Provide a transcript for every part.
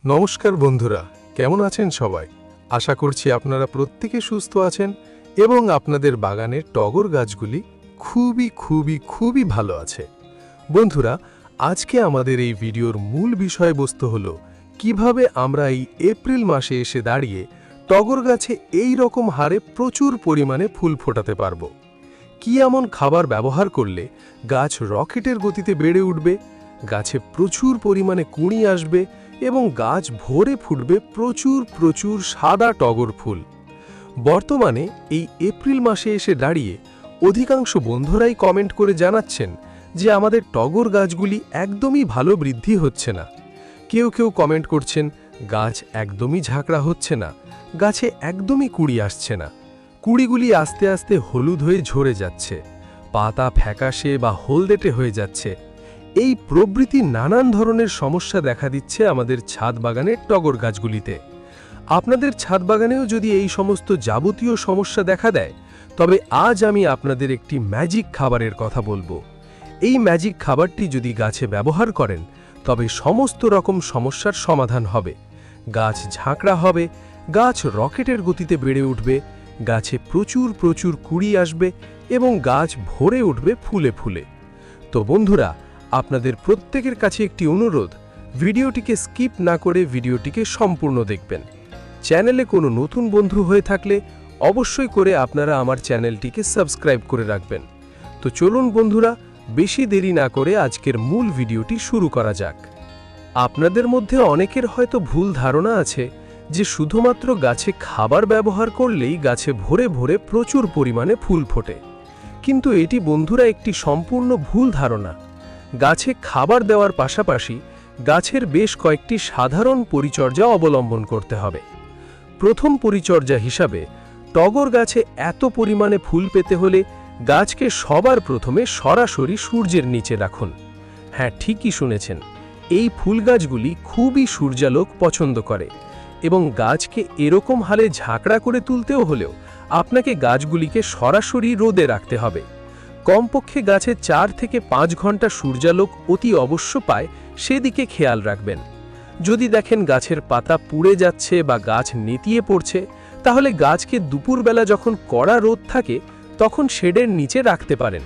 নমস্কার বন্ধুরা, কেমন আছেন সবাই? আশা করছি আপনারা প্রত্যেকে সুস্থ আছেন এবং আপনাদের বাগানের টগর গাছগুলি খুবই ভালো আছে। বন্ধুরা, আজকে আমাদের এই ভিডিওর মূল বিষয়বস্তু হলো কিভাবে আমরা এই এপ্রিল মাসে এসে দাঁড়িয়ে টগর গাছে এই রকম হারে প্রচুর পরিমাণে ফুল ফোটাতে পারব। কি এমন খাবার ব্যবহার করলে গাছ রকেটের গতিতে বেড়ে উঠবে, গাছে প্রচুর পরিমাণে কুঁড়ি আসবে এবং গাছ ভরে ফুটবে প্রচুর সাদা টগর ফুল। বর্তমানে এই এপ্রিল মাসে এসে দাঁড়িয়ে অধিকাংশ বন্ধুরাই কমেন্ট করে জানাচ্ছেন যে আমাদের টগর গাছগুলি একদমই ভালো বৃদ্ধি হচ্ছে না। কেউ কমেন্ট করছেন গাছ একদমই ঝাঁকড়া হচ্ছে না, গাছে একদমই কুঁড়ি আসছে না, কুঁড়িগুলি আস্তে আস্তে হলুদ হয়ে ঝরে যাচ্ছে, পাতা ফ্যাকাশে বা হলদেটে হয়ে যাচ্ছে। এই প্রভৃতি নানান ধরনের সমস্যা দেখা দিচ্ছে আমাদের ছাদ বাগানের টগর গাছগুলিতে। আপনাদের ছাদ বাগানেও যদি এই সমস্ত যাবতীয় সমস্যা দেখা দেয়, তবে আজ আমি আপনাদের একটি ম্যাজিক খাবারের কথা বলবো। এই ম্যাজিক খাবারটি যদি গাছে ব্যবহার করেন, তবে সমস্ত রকম সমস্যার সমাধান হবে। গাছ ঝাঁকড়া হবে, গাছ রকেটের গতিতে বেড়ে উঠবে, গাছে প্রচুর কুঁড়ি আসবে এবং গাছ ভরে উঠবে ফুলে ফুলে। তো বন্ধুরা, আপনাদের প্রত্যেকের কাছে একটি অনুরোধ, ভিডিওটিকে স্কিপ না করে ভিডিওটিকে সম্পূর্ণ দেখবেন। চ্যানেলে কোনো নতুন বন্ধু হয়ে থাকলে অবশ্যই করে আপনারা আমার চ্যানেলটিকে সাবস্ক্রাইব করে রাখবেন। তো চলুন বন্ধুরা, বেশি দেরি না করে আজকের মূল ভিডিওটি শুরু করা যাক। আপনাদের মধ্যে অনেকের হয়তো ভুল ধারণা আছে যে শুধুমাত্র গাছে খাবার ব্যবহার করলেই গাছে ভরে প্রচুর পরিমাণে ফুল ফোটে। কিন্তু এটি বন্ধুরা একটি সম্পূর্ণ ভুল ধারণা। গাছে খাবার দেওয়ার পাশাপাশি গাছের বেশ কয়েকটি সাধারণ পরিচর্যা অবলম্বন করতে হবে। প্রথম পরিচর্যা হিসাবে টগর গাছে এত পরিমাণে ফুল পেতে হলে গাছকে সবার প্রথমে সরাসরি সূর্যের নিচে রাখুন। হ্যাঁ, ঠিকই শুনেছেন, এই ফুল গাছগুলি খুবই সূর্যালোক পছন্দ করে এবং গাছকে এরকম হালে ঝাঁকড়া করে তুলতেও হলেও আপনাকে গাছগুলিকে সরাসরি রোদে রাখতে হবে। কমপক্ষে গাছে 4 থেকে 5 ঘন্টা সূর্যালোক অতি অবশ্য পায়, সেদিকে খেয়াল রাখবেন। যদি দেখেন গাছের পাতা পুড়ে যাচ্ছে বা গাছ নেতিয়ে পড়ছে, তাহলে গাছকে দুপুরবেলা যখন কড়া রোদ থাকে তখন শেডের নিচে রাখতে পারেন।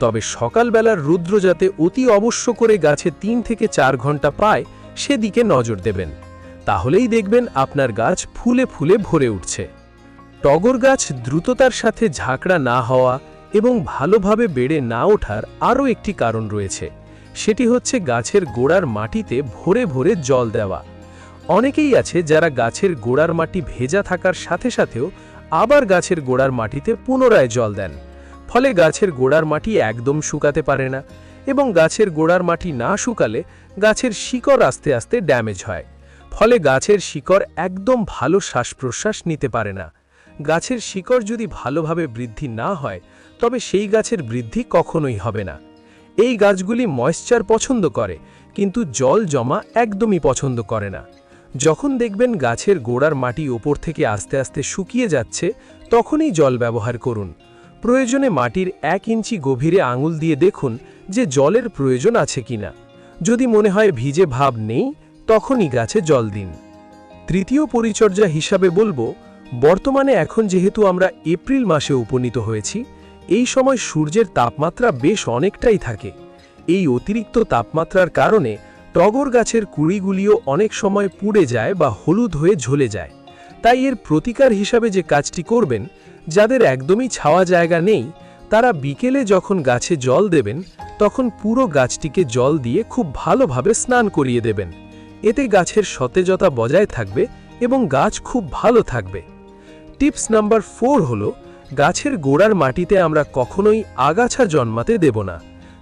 তবে সকালবেলার রৌদ্র যাতে অতি অবশ্য করে গাছে 3 থেকে 4 ঘন্টা পায়, সেদিকে নজর দেবেন। তাহলেই দেখবেন আপনার গাছ ফুলে ভরে উঠছে। টগর গাছ দ্রুততার সাথে ঝাঁকড়া না হওয়া এবং ভালোভাবে বেড়ে না ওঠার আরও একটি কারণ রয়েছে, সেটি হচ্ছে গাছের গোড়ার মাটিতে ভরে জল দেওয়া। অনেকেই আছে যারা গাছের গোড়ার মাটি ভেজা থাকার সাথেও আবার গাছের গোড়ার মাটিতে পুনরায় জল দেন। ফলে গাছের গোড়ার মাটি একদম শুকাতে পারে না এবং গাছের গোড়ার মাটি না শুকালে গাছের শিকড় আস্তে আস্তে ড্যামেজ হয়। ফলে গাছের শিকড় একদম ভালো শ্বাস প্রশ্বাস নিতে পারে না। গাছের শিকড় যদি ভালোভাবে বৃদ্ধি না হয়, তবে সেই গাছের বৃদ্ধি কখনোই হবে না। এই গাছগুলি ময়েশ্চার পছন্দ করে, কিন্তু জল জমা একদমই পছন্দ করে না। যখন দেখবেন গাছের গোড়ার মাটি ওপর থেকে আস্তে আস্তে শুকিয়ে যাচ্ছে, তখনই জল ব্যবহার করুন। প্রয়োজনে মাটির 1 ইঞ্চি গভীরে আঙুল দিয়ে দেখুন যে জলের প্রয়োজন আছে কিনা। যদি মনে হয় ভিজে ভাব নেই, তখনই গাছে জল দিন। তৃতীয় পরিচর্যা হিসাবে বলবো, বর্তমানে এখন যেহেতু আমরা এপ্রিল মাসে উপনীত হয়েছি, এই সময় সূর্যের তাপমাত্রা বেশ অনেকটাই থাকে। এই অতিরিক্ত তাপমাত্রার কারণে টগর গাছের কুঁড়িগুলিও অনেক সময় পুড়ে যায় বা হলুদ হয়ে ঝলে যায়। তাই এর প্রতিকার হিসাবে যে কাজটি করবেন, যাদের একদমই ছাওয়া জায়গা নেই, তারা বিকেলে যখন গাছে জল দেবেন, তখন পুরো গাছটিকে জল দিয়ে খুব ভালোভাবে স্নান করিয়ে দেবেন। এতে গাছের সতেজতা বজায় থাকবে এবং গাছ খুব ভালো থাকবে। টিপস নাম্বার 4 হলো, গাছের গোড়ার মাটিতে আমরা কখনোই আগাছা জন্মাতে দেব না,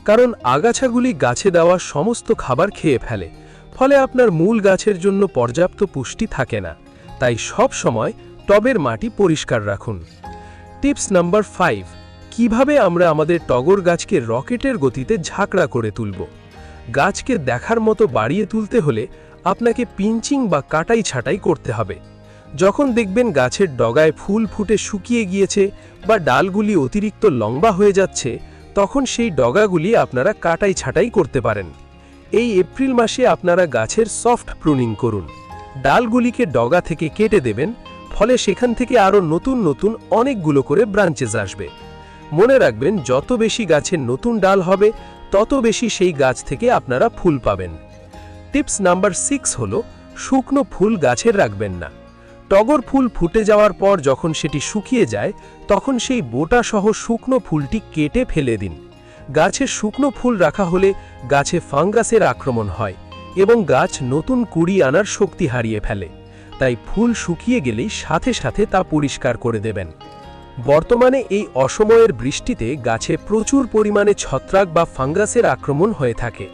কারণ আগাছাগুলি গাছে দেওয়া সমস্ত খাবার খেয়ে ফেলে। ফলে আপনার মূল গাছের জন্য পর্যাপ্ত পুষ্টি থাকে না। তাই সব সময় টবের মাটি পরিষ্কার রাখুন। টিপস নাম্বার 5, কিভাবে আমরা আমাদের টগর গাছকে রকেটের গতিতে ঝাঁকড়া করে তুলব। গাছকে দেখার মতো বাড়িয়ে তুলতে হলে আপনাকে পিঞ্চিং বা কাটাই ছাঁটাই করতে হবে। যখন দেখবেন গাছের ডগায় ফুল ফুটে শুকিয়ে গিয়েছে বা ডালগুলি অতিরিক্ত লম্বা হয়ে যাচ্ছে, তখন সেই ডগাগুলি আপনারা কাটাই ছাঁটাই করতে পারেন। এই এপ্রিল মাসে আপনারা গাছের সফট প্রুনিং করুন। ডালগুলিকে ডগা থেকে কেটে দেবেন, ফলে সেখান থেকে আরও নতুন নতুন অনেকগুলো করে ব্রাঞ্চেস আসবে। মনে রাখবেন, যত বেশি গাছের নতুন ডাল হবে তত বেশি সেই গাছ থেকে আপনারা ফুল পাবেন। টিপস নাম্বার 6 হলো শুকনো ফুল গাছের রাখবেন না। টগর ফুল ফুটে যাওয়ার পর যখন সেটি শুকিয়ে যায় তখন সেই বোটা সহ শুকনো ফুলটি কেটে ফেলে দিন। গাছে শুকনো ফুল রাখা হলে গাছে ফাঙ্গাসের আক্রমণ হয় এবং গাছ নতুন কুঁড়ি আনার শক্তি হারিয়ে ফেলে। তাই ফুল শুকিয়ে গেলেই সাথে সাথে তা পরিষ্কার করে দেবেন। বর্তমানে এই অসময়ের বৃষ্টিতে গাছে প্রচুর পরিমাণে ছত্রাক বা ফাঙ্গাসের আক্রমণ হয়ে থাকে।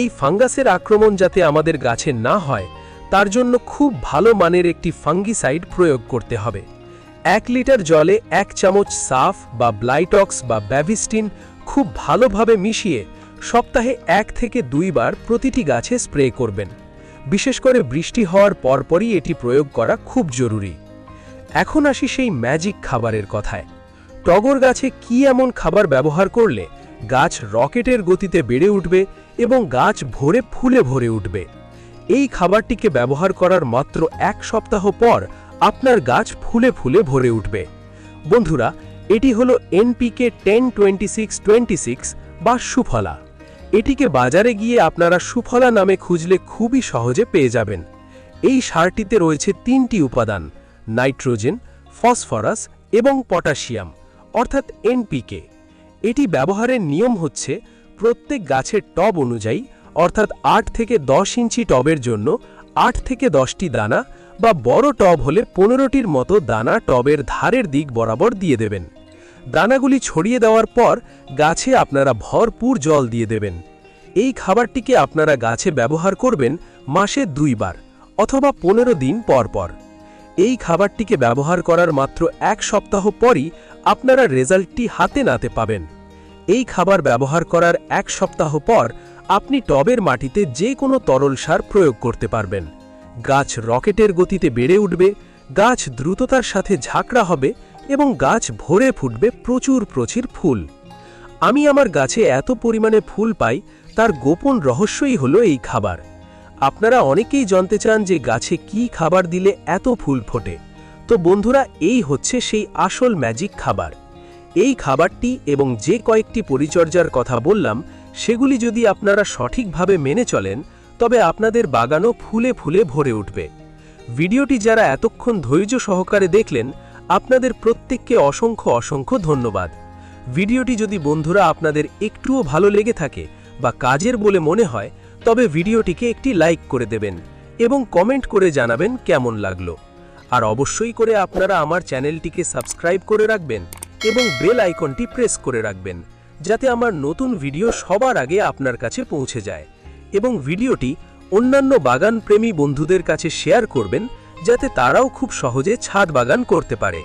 এই ফাঙ্গাসের আক্রমণ যাতে আমাদের গাছে না হয় তার জন্য খুব ভালো মানের একটি ফাঙ্গিসাইড প্রয়োগ করতে হবে। 1 লিটার জলে 1 চামচ সাফ বা ব্লাইটক্স বা ব্যাভিস্টিন খুব ভালোভাবে মিশিয়ে সপ্তাহে 1 থেকে 2 বার প্রতিটি গাছে স্প্রে করবেন। বিশেষ করে বৃষ্টি হওয়ার পরপরই এটি প্রয়োগ করা খুব জরুরি। এখন আসি সেই ম্যাজিক খাবারের কথায়। টগর গাছে কি এমন খাবার ব্যবহার করলে গাছ রকেটের গতিতে বেড়ে উঠবে এবং গাছ ভরে ফুলে ভরে উঠবে? এই খাবারটিকে ব্যবহার করার মাত্র 1 সপ্তাহ পর আপনার গাছ ফুলে ফুলে ভরে উঠবে। বন্ধুরা, এটি হলো NPK 10-26-26 বা সুফলা। এটিকে বাজারে গিয়ে আপনারা সুফলা নামে খুঁজলে খুবই সহজে পেয়ে যাবেন। এই সারটিতে রয়েছে 3টি উপাদান: নাইট্রোজেন, ফসফরাস এবং পটাশিয়াম, অর্থাৎ NPK। এটি ব্যবহারের নিয়ম হচ্ছে প্রত্যেক গাছের টব অনুযায়ী, অর্থাৎ 8 থেকে 10 ইঞ্চি টবের জন্য 8 থেকে 10টি দানা বা বড় টব হলে 15টির মতো দানা টবের ধারের দিক বরাবর দিয়ে দেবেন। দানাগুলি ছড়িয়ে দেওয়ার পর গাছে আপনারা ভরপুর জল দিয়ে দেবেন। এই খাবারটিকে আপনারা গাছে ব্যবহার করবেন মাসে 2 বার অথবা 15 দিন পর পর। এই খাবারটিকে ব্যবহার করার মাত্র 1 সপ্তাহ পরই আপনারা রেজাল্টটি হাতে নাতে পাবেন। এই খাবার ব্যবহার করার 1 সপ্তাহ পর আপনি টবের মাটিতে যে কোনো তরল সার প্রয়োগ করতে পারবেন। গাছ রকেটের গতিতে বেড়ে উঠবে, গাছ দ্রুততার সাথে ঝাঁকড়া হবে এবং গাছ ভরে ফুটবে প্রচুর প্রচুর ফুল। আমি আমার গাছে এত পরিমাণে ফুল পাই তার গোপন রহস্যই হলো এই খাবার। আপনারা অনেকেই জানতে চান যে গাছে কি খাবার দিলে এত ফুল ফোটে। তো বন্ধুরা, এই হচ্ছে সেই আসল ম্যাজিক খাবার। এই খাবারটি এবং যে কয়েকটি পরিচর্যার কথা বললাম সেগুলি যদি আপনারা সঠিকভাবে মেনে চলেন তবে আপনাদের বাগানও ফুলে ফুলে ভরে উঠবে। ভিডিওটি যারা এতক্ষণ ধৈর্য সহকারে দেখলেন আপনাদের প্রত্যেককে অসংখ্য অসংখ্য ধন্যবাদ। ভিডিওটি যদি বন্ধুরা আপনাদের একটুও ভালো লেগে থাকে বা কাজের বলে মনে হয় তবে ভিডিওটিকে একটি লাইক করে দেবেন এবং কমেন্ট করে জানাবেন কেমন লাগলো। আর অবশ্যই করে আপনারা আমার চ্যানেলটিকে সাবস্ক্রাইব করে রাখবেন এবং বেল আইকনটি প্রেস করে রাখবেন যাতে আমার নতুন ভিডিও সবার আগে আপনার কাছে পৌঁছে যায়। এবং ভিডিওটি অন্যান্য বাগান প্রেমী বন্ধুদের কাছে শেয়ার করবেন যাতে তারাও খুব সহজে ছাদ বাগান করতে পারে।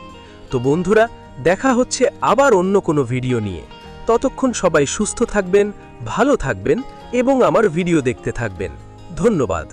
তো বন্ধুরা, দেখা হচ্ছে আবার অন্য কোনো ভিডিও নিয়ে। ততক্ষণ সবাই সুস্থ থাকবেন, ভালো থাকবেন এবং আমার ভিডিও দেখতে থাকবেন। ধন্যবাদ।